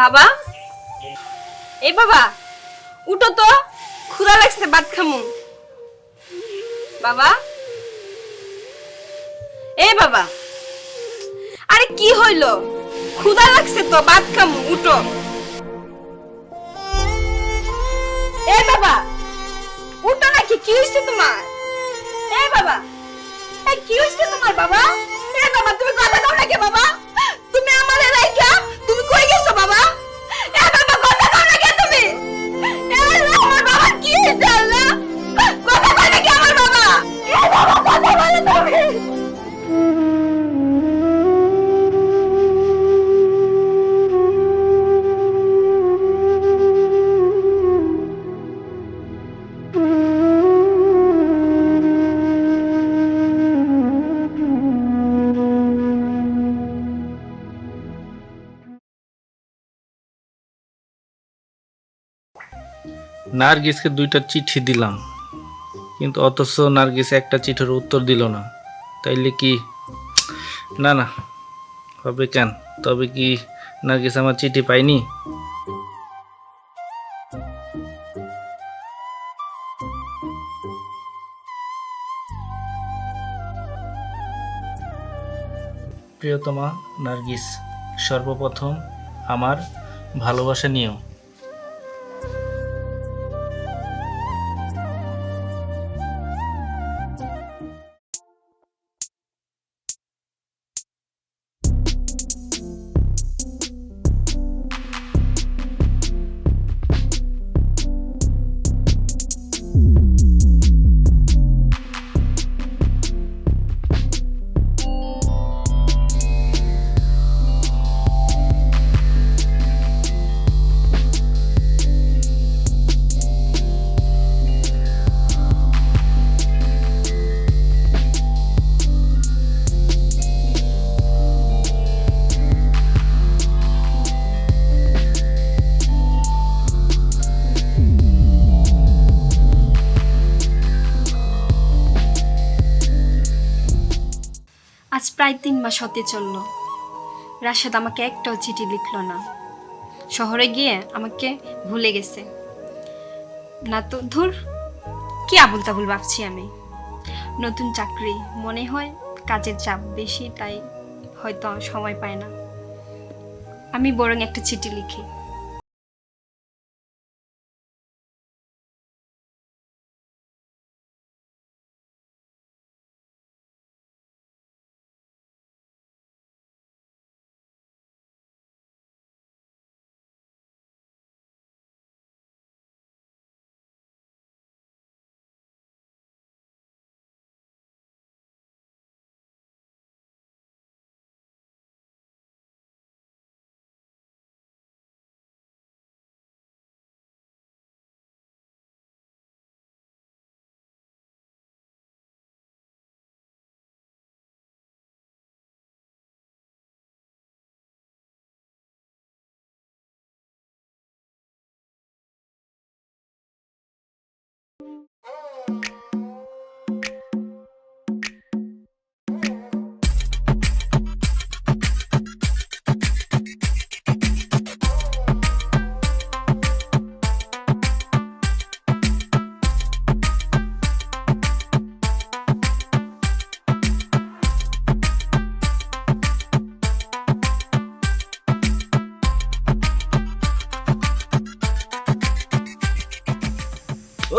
বাবা, এই বাবা উঠো তো, ক্ষুধা লাগছে, ভাত খামু। বাবা, এই বাবা, আরে কি হইল? ক্ষুধা লাগছে তো, ভাত খামু, উঠো। এই বাবা, উঠো নাকি, কি হইছে তোমার? এই বাবা, এই কি হইছে তোমার বাবা? এই বাবা, তুমি কথা কও নাকি বাবা? তুমি আমারে রাইখা তুমি কই গেছো বাবা? এই বাবা, কথা কও নাকি তুমি? এই আল্লাহ, আমার বাবা কি হইছে আল্লাহ? কথা কও নাকি আমার বাবা? এই বাবা, কথা বলো তুমি। নার্গিসকে 2টা চিঠি দিলাম, কিন্তু অথচ নার্গিস একটা চিঠির উত্তর দিল না। তাইলে কি না না হবে কেন? তবে কি নার্গিস আমার চিঠি পাইনি? প্রিয়তমা নার্গিস, সর্বপ্রথম আমার ভালোবাসা নিও। আজ প্রায় 3 মাস হতে চলল, রাশেদ আমাকে একটাও চিঠি লিখলো না। শহরে গিয়ে আমাকে ভুলে গেছে। না তো, ধুর, কি আবুল তাবুল ভাবছি আমি। নতুন চাকরি, মনে হয় কাজের চাপ বেশি, তাই হয়তো সময় পায় না। আমি বরং একটা চিঠি লিখি।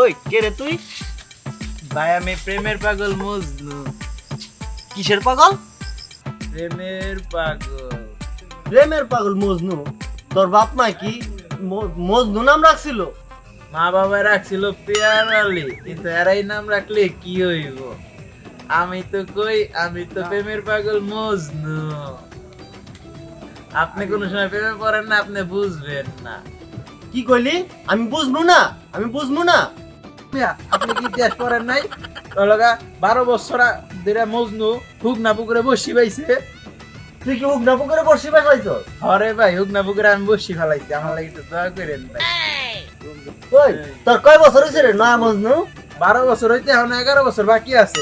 ওই কে রে তুই? ভাই, আমি প্রেমের পাগল মজনু। কিসের পাগল? প্রেমের পাগল। প্রেমের পাগল মজনু? তোর বাপ মা কি মজনু নাম রাখছিল? মা বাবা রাখছিল পেয়ার আলী, কিন্তু এরাই নাম রাখলে কি হইব? আমি তো কই, আমি তো প্রেমের পাগল মজনু। আপনি কোন সময় প্রেমে পড়েন না, আপনি বুঝবেন না। কি কইলি? আমি বুঝবো না, আমি বুঝবো না। আপনি কি ইতিহাস পড়েন নাই? 12 বছর ধরে মজনু হুগনা পুকুরে বসি পাইছে। তুই কি উগনা পুকুরে বসি পাইছ? হরে ভাই, হুগনা পুকুরে আমি বসি ফেলাইছি। আমার লাগি তো দোয়া করেন ভাই। ওই তোর কয় বছর হইছে রে নয়া মজনু? 12 বছর হইতে এখন 11 বছর বাকি আছে,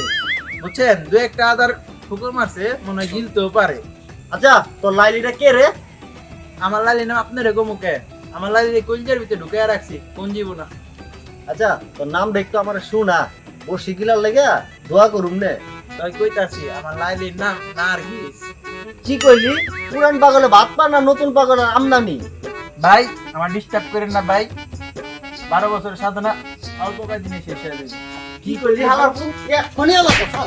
বুঝছেন? 2-1টা আদার পুকুর মারছে, মনে হয় গিলতেও পারে। আচ্ছা, তোর লাইলিটা কে রে? আমার লাইলি নাম আপনার এগো মুখে আমার লাইলি কলজের ভিতরে ঢুকে রাখছি কোন জীবন না। আচ্ছা তোর নাম দেখতো আমার শুনা ও শিকিলার লেগে দোয়া করুম নে। তাই কইতাছি আমার লাইলির নাম নার্গিস। কি কইলি পুরান পাগলে ভাত পা না নতুন পাগলের আমদানি? ভাই আমার ডিস্টার্ব করেন না ভাই, 12 বছরের সাধনা অল্প কয়েকদিনে শেষ হয়ে যাবে। কি কইলি হালার ফোন এখনই আলো কথা।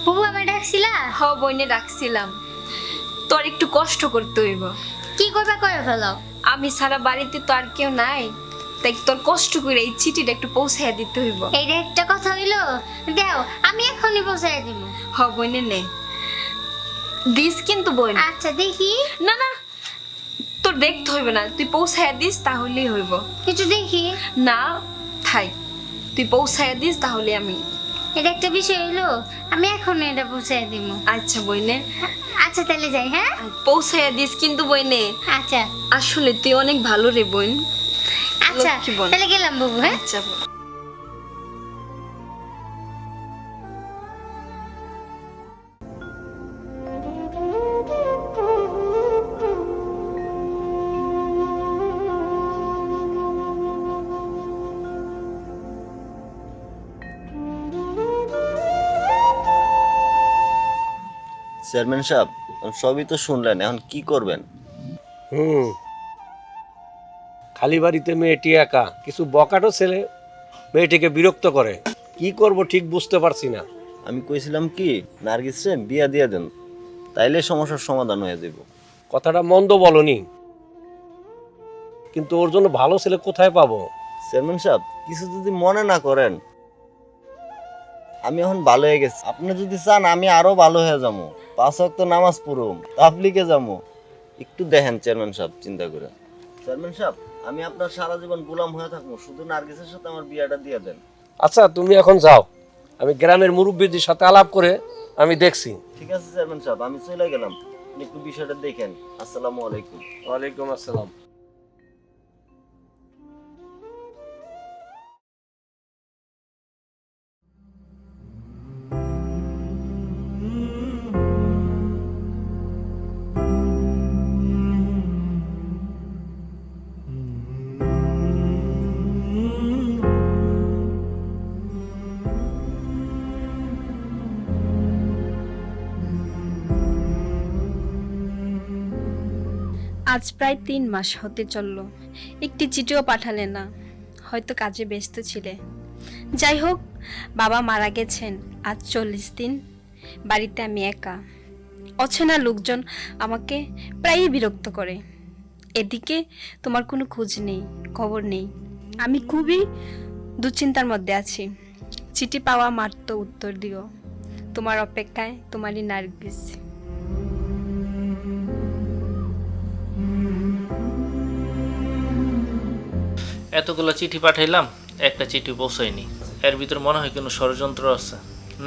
বুবু আমার ডাকছিলা? হ বইনে রাখছিলাম, তোর একটু কষ্ট করতে হইব। কি করবে করে ফেলো। আমি সারা বাড়িতে তো আর কেউ নাই, তাই তোর কষ্ট করে এই চিঠিটা একটু পৌঁছাইয়া দিতে হইব। এইটা একটা কথা হইলো, দেও আমি এখনই পৌঁছাই দিব। হ বইনে নে দিস কিন্তু বইন। আচ্ছা দেখি। না না তোর দেখতে হইবে না, তুই পৌঁছাইয়া দিস তাহলেই হইব। কিছু দেখি। না থাই, তুই পৌঁছাইয়া দিস তাহলে আমি। এটা একটা বিষয় হইলো, আমি এখনই এটা পৌঁছাই দিব। আচ্ছা বইনে, আচ্ছা তাহলে যাই। হ্যাঁ পৌঁছাইয়া দিস কিন্তু বইনে। আচ্ছা আসলে তুই অনেক ভালো রে বোন। আচ্ছা লক্ষ্মী বোন। তাহলে গেলাম বুবু। হ্যাঁ আচ্ছা বোন। চেয়ারম্যান সাহেব সবই তো শুনলেন, এখন কি করবেন? খালি বাড়িতে মেয়েটি একা, কিছু বকাটো ছেলে মেয়েটিকে বিরক্ত করে। কি করব ঠিক বুঝতে পারছি না। আমি কইছিলাম কি নার্গিস রে বিয়া দিয়ে দেন, তাইলে সমস্যার সমাধান হয়ে যাব। কথাটা মন্দ বলনি, কিন্তু ওর জন্য ভালো ছেলে কোথায় পাবো? চেয়ারম্যান সাহেব কিছু যদি মনে না করেন, আমি এখন ভালো হয়ে গেছি, আপনি যদি চান আমি আরো ভালো হয়ে যাবো, 5 ওয়াক্ত নামাজ পড়ুম, তাবলিগে যাবো। একটু দেখেন চেয়ারম্যান সাহেব চিন্তা করে। চেয়ারম্যান সাহেব আমি আপনার সারা জীবন গোলাম হয়ে থাকবো, শুধু নার্গিসের সাথে আমার বিয়াটা দিয়ে দেন। আচ্ছা তুমি এখন যাও, আমি গ্রামের মুরব্বীদের সাথে আলাপ করে আমি দেখছি। ঠিক আছে চেয়ারম্যান সাহেব, আমি চলে গেলাম, আপনি একটু বিষয়টা দেখেন। আসসালামু আলাইকুম। ওয়ালাইকুম আসসালাম। আজ প্রায় 3 মাস হতে চলল, একটি চিঠিও পাঠালে না। হয়তো কাজে ব্যস্ত ছিলে। যাই হোক, বাবা মারা গেছেন আজ 40 দিন। বাড়িতে আমি একা, অচেনা লোকজন আমাকে প্রায়ই বিরক্ত করে। এদিকে তোমার কোনো খোঁজ নেই, খবর নেই। আমি খুবই দুশ্চিন্তার মধ্যে আছি। চিঠি পাওয়া মাত্র উত্তর দিও। তোমার অপেক্ষায় তোমারই নার্গিস। এতগুলো চিঠি পাঠাইলাম, একটা চিঠি পৌঁছায়নি। এর ভিতর মনে হয় কোনো ষড়যন্ত্র আছে।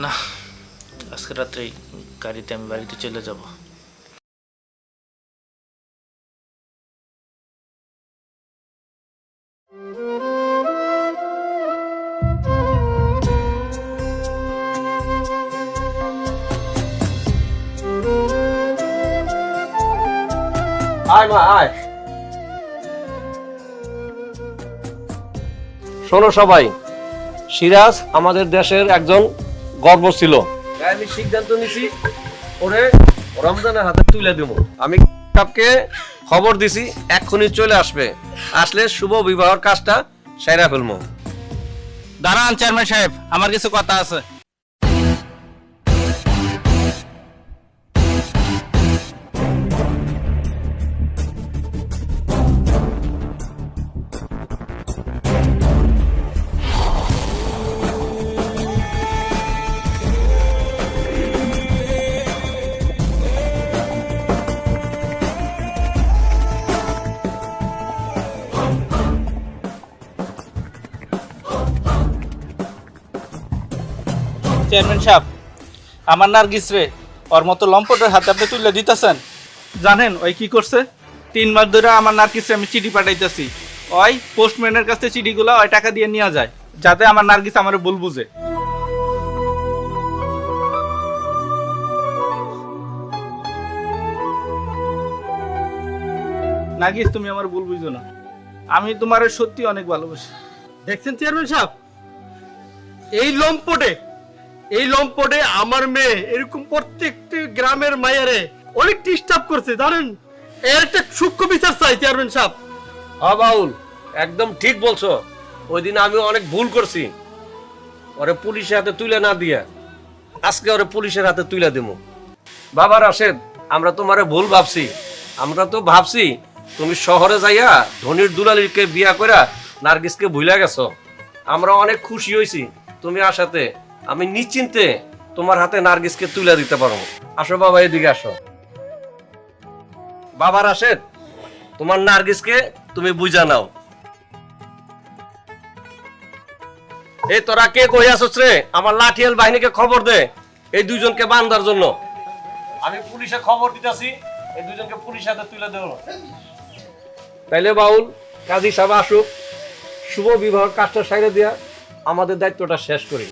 না, আজকে রাত্রেই গাড়িতে আমি বাড়িতে চলে যাব। আয় মা আয়। শোনো সবাই, সিরাজ আমাদের দেশের একজন গর্ব ছিল। তাই আমি সিদ্ধান্ত নিছি ওরে রমজানের হাতে তুলে দেব। আমি সবকে খবর দিছি, এক্ষুনি চলে আসবে। আসলে শুভ বিবাহের কাজটা সেরা ফেলবো। দাঁড়ান চেয়ারম্যান সাহেব, আমার কিছু কথা আছে। চেয়ারম্যান সাহেব, আমার নার্গিস রে ওর মতো লম্পটের হাতে আপনি তুলে দিতেছেন। জানেন ওই কি করছে? 3 মাস ধরে আমার নার্গিসে আমি চিঠি পাঠাইতেছি, ওই পোস্টম্যানের কাছে চিঠিগুলো ওই টাকা দিয়ে নিয়ে যায়, যাতে আমার নার্গিস আমার ভুল বুঝে। নার্গিস, তুমি আমার ভুল বুঝো না, আমি তোমার সত্যি অনেক ভালোবাসি। দেখছেন চেয়ারম্যান সাহেব, এই লম্পটে আমার মেয়ে এরকম প্রত্যেকটি গ্রামের মায়েরে অনেক ডিস্টার্ব করছে জানেন। এর একটা সূক্ষ্ম বিচার চাই চেয়ারম্যান সাহেব। হ্যাঁ বাউল, একদম ঠিক বলছো। ওই দিন আমি অনেক ভুল করছি, ওরে পুলিশের হাতে তুলে না দিয়া আজকে ওরে পুলিশের হাতে তুলে দেবো। বাবা রাশেদ, আমরা তোমারে ভুল ভাবছি। আমরা তো ভাবছি তুমি শহরে যাইয়া ধনির দুলালিকে বিয়া কইরা নার্গিসকে ভুলে গেছো। আমরা অনেক খুশি হয়েছি তুমি আসাতে। আমি নিশ্চিন্তে তোমার হাতে নার্গিসকে তুলে দিতে পারবো। আসো বাবা, এদিকে আসো। বাবা রাশেদ, তোমার নার্গিসকে তুমি বুঝা নাও। এই তোরা কে কই আসছ রে? আমার লাঠিয়াল বাহিনীকে খবর দে এই দুইজনকে বান্দার জন্য। আমি পুলিশে খবর দিতেছি, এই দুইজনকে পুলিশের হাতে তুলে দেব। তাইলে বাউল, কাজী সাহেব আসুক, শুভ বিবাহ কাজটা সাইরে দিয়া আমাদের দায়িত্বটা শেষ করি।